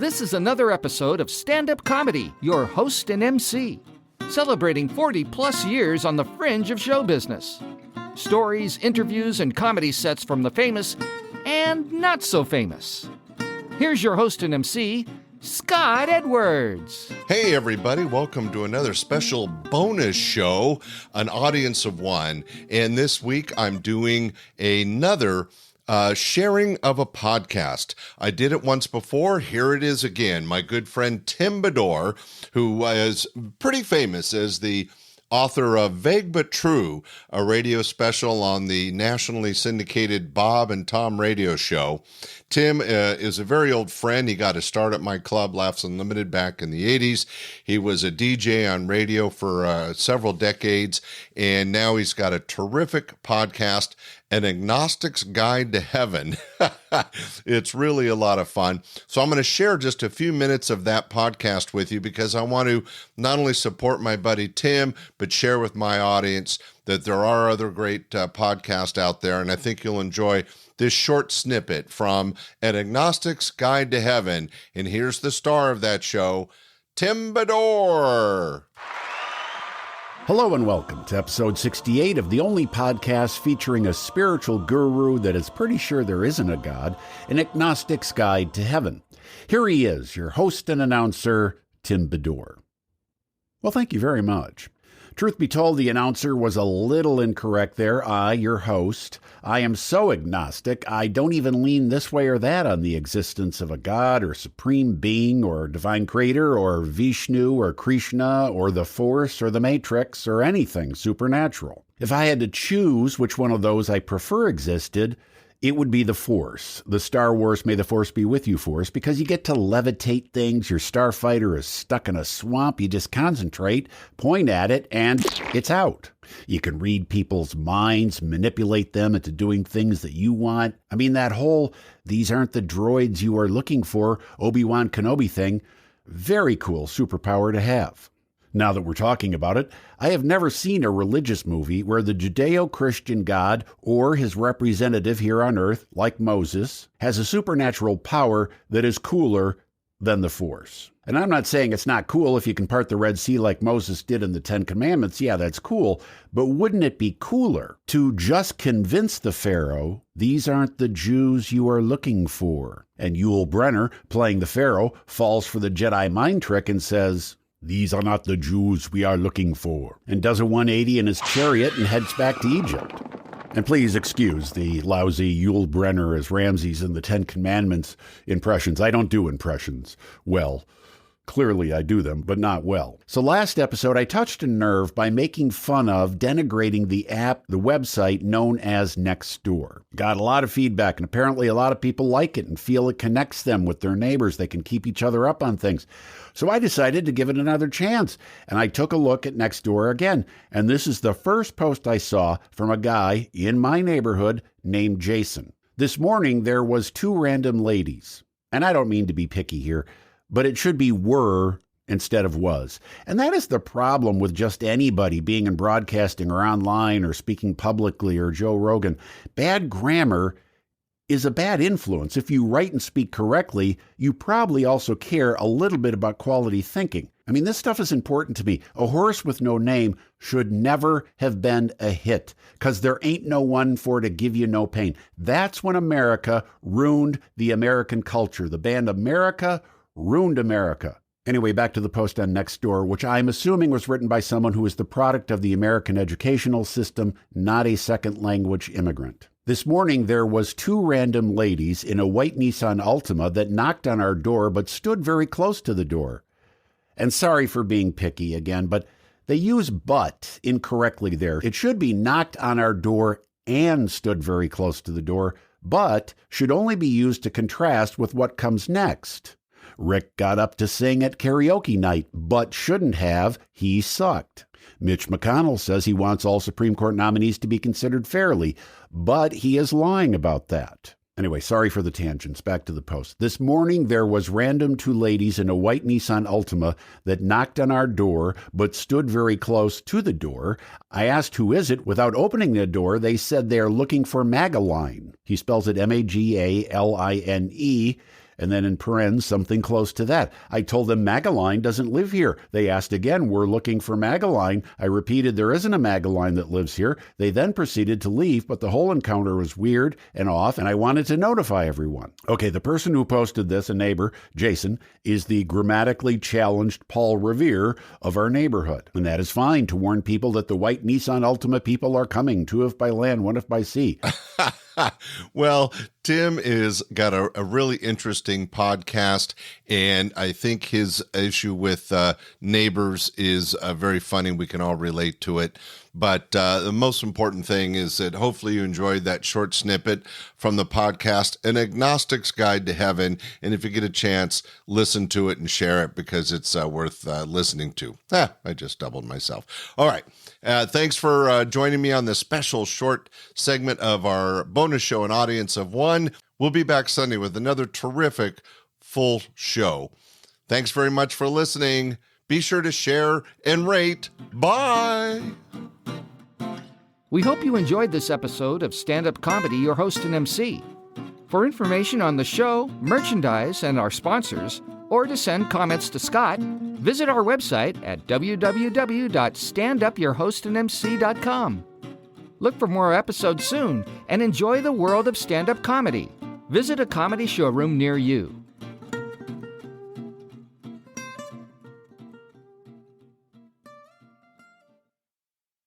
This is another episode of Standup Comedy, your host and MC, celebrating 40-plus years on the fringe of show business. Stories, interviews, and comedy sets from the famous and not so famous. Here's your host and MC, Scott Edwards. Hey everybody, welcome to another special bonus show, An Audience of One. And this week I'm doing another sharing of a podcast. I did it once before. Here it is again. My good friend Tim Bedore, who is pretty famous as the author of Vague But True, a radio special on the nationally syndicated Bob and Tom radio show. Tim is a very old friend. He got his start at my club, Laughs Unlimited, back in the 80s. He was a DJ on radio for several decades, and now he's got a terrific podcast, An Agnostics Guide to Heaven. It's really a lot of fun. So I'm going to share just a few minutes of that podcast with you because I want to not only support my buddy Tim, but share with my audience that there are other great podcasts out there, and I think you'll enjoy this short snippet from An Agnostic's Guide to Heaven. And here's the star of that show, Tim Bedore. Hello and welcome to episode 68 of the only podcast featuring a spiritual guru that is pretty sure there isn't a God, An Agnostic's Guide to Heaven. Here he is, your host and announcer, Tim Bedore. Well, thank you very much. Truth be told, the announcer was a little incorrect there. I, your host, I am so agnostic, I don't even lean this way or that on the existence of a God or supreme being or divine creator or Vishnu or Krishna or the Force or the Matrix or anything supernatural. If I had to choose which one of those I prefer existed, it would be the Force, the Star Wars May the Force Be With You Force, because you get to levitate things. Your starfighter is stuck in a swamp. You just concentrate, point at it, and it's out. You can read people's minds, manipulate them into doing things that you want. I mean, that whole, these aren't the droids you are looking for, Obi-Wan Kenobi thing, very cool superpower to have. Now that we're talking about it, I have never seen a religious movie where the Judeo-Christian God or his representative here on earth, like Moses, has a supernatural power that is cooler than the Force. And I'm not saying it's not cool if you can part the Red Sea like Moses did in the Ten Commandments. Yeah, that's cool. But wouldn't it be cooler to just convince the Pharaoh, these aren't the Jews you are looking for? And Yul Brynner, playing the Pharaoh, falls for the Jedi mind trick and says, these are not the Jews we are looking for, and does a 180 in his chariot and heads back to Egypt. And please excuse the lousy Yul Brynner as Ramses in the Ten Commandments impressions. I don't do impressions well. Clearly I do them, but not well. So last episode, I touched a nerve by making fun of denigrating the app, the website known as Nextdoor. Got a lot of feedback, and apparently a lot of people like it and feel it connects them with their neighbors. They can keep each other up on things. So I decided to give it another chance, and I took a look at Nextdoor again. And this is the first post I saw from a guy in my neighborhood named Jason. This morning, there was two random ladies, and I don't mean to be picky here, but it should be were instead of was. And that is the problem with just anybody being in broadcasting or online or speaking publicly or Joe Rogan. Bad grammar is a bad influence. If you write and speak correctly, you probably also care a little bit about quality thinking. I mean, this stuff is important to me. A Horse with No Name should never have been a hit because there ain't no one for to give you no pain. That's when America ruined the American culture. The band America ruined America. Anyway, back to the post on Nextdoor, which I'm assuming was written by someone who is the product of the American educational system, not a second language immigrant. This morning, there was two random ladies in a white Nissan Altima that knocked on our door but stood very close to the door. And sorry for being picky again, but they use but incorrectly there. It should be knocked on our door and stood very close to the door, but should only be used to contrast with what comes next. Rick got up to sing at karaoke night, but shouldn't have. He sucked. Mitch McConnell says he wants all Supreme Court nominees to be considered fairly, but he is lying about that. Anyway, sorry for the tangents. Back to the post. This morning, there was random two ladies in a white Nissan Altima that knocked on our door, but stood very close to the door. I asked, who is it? Without opening the door, they said they are looking for Magaline. He spells it Magaline. And then in parens, something close to that. I told them Magaline doesn't live here. They asked again, we're looking for Magaline. I repeated, there isn't a Magaline that lives here. They then proceeded to leave, but the whole encounter was weird and off, and I wanted to notify everyone. Okay, the person who posted this, a neighbor, Jason, is the grammatically challenged Paul Revere of our neighborhood. And that is fine to warn people that the white Nissan Altima people are coming, 2 if by land, 1 if by sea. Well, Tim is got a really interesting podcast, and I think his issue with neighbors is very funny. We can all relate to it. But the most important thing is that hopefully you enjoyed that short snippet from the podcast, An Agnostic's Guide to Heaven. And if you get a chance, listen to it and share it because it's worth listening to. I just doubled myself. All right. Thanks for joining me on this special short segment of our bonus show, An Audience of One. We'll be back Sunday with another terrific full show. Thanks very much for listening. Be sure to share and rate. Bye. We hope you enjoyed this episode of Stand-Up Comedy, your host and MC. For information on the show, merchandise, and our sponsors, or to send comments to Scott, visit our website at www.standupyourhostandmc.com. Look for more episodes soon and enjoy the world of stand-up comedy. Visit a comedy showroom near you.